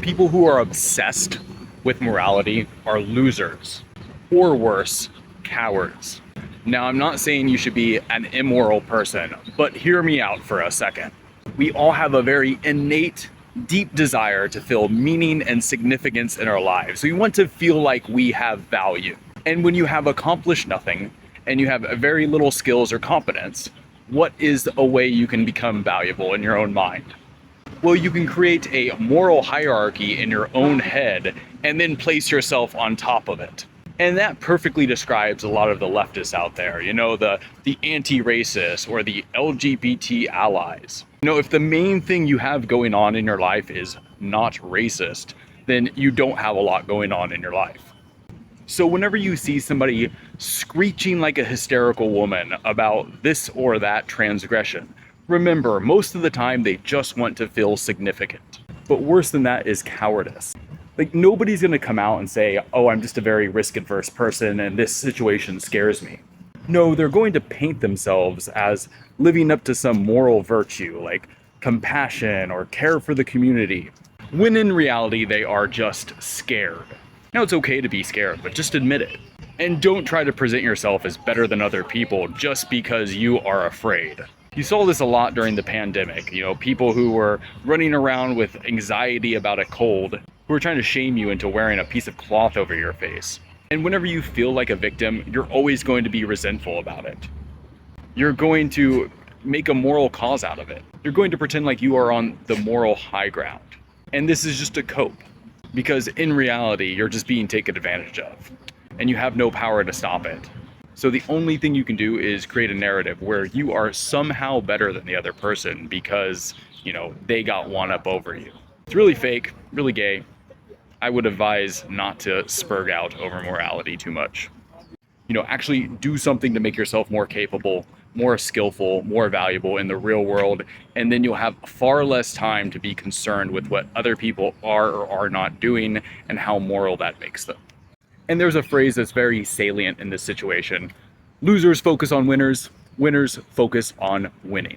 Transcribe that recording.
People who are obsessed with morality are losers, or worse, cowards. Now, I'm not saying you should be an immoral person, but hear me out for a second. We all have a very innate, deep desire to feel meaning and significance in our lives. We want to feel like we have value. And when you have accomplished nothing, and you have very little skills or competence, what is a way you can become valuable in your own mind? Well, you can create a moral hierarchy in your own head and then place yourself on top of it. And that perfectly describes a lot of the leftists out there, the anti-racist or the LGBT allies. If the main thing you have going on in your life is not racist, then you don't have a lot going on in your life. So whenever you see somebody screeching like a hysterical woman about this or that transgression, remember, most of the time they just want to feel significant. But worse than that is cowardice. Like, nobody's gonna come out and say, oh, I'm just a very risk-adverse person and this situation scares me. No, they're going to paint themselves as living up to some moral virtue, like compassion or care for the community, when in reality they are just scared. Now, it's okay to be scared, but just admit it. And don't try to present yourself as better than other people just because you are afraid. You saw this a lot during the pandemic, people who were running around with anxiety about a cold, who were trying to shame you into wearing a piece of cloth over your face. And whenever you feel like a victim, you're always going to be resentful about it. You're going to make a moral cause out of it. You're going to pretend like you are on the moral high ground. And this is just a cope, because in reality, you're just being taken advantage of, and you have no power to stop it. So the only thing you can do is create a narrative where you are somehow better than the other person because, they got one up over you. It's really fake, really gay. I would advise not to spurg out over morality too much. Actually do something to make yourself more capable, more skillful, more valuable in the real world, and then you'll have far less time to be concerned with what other people are or are not doing and how moral that makes them. And there's a phrase that's very salient in this situation. Losers focus on winners, winners focus on winning.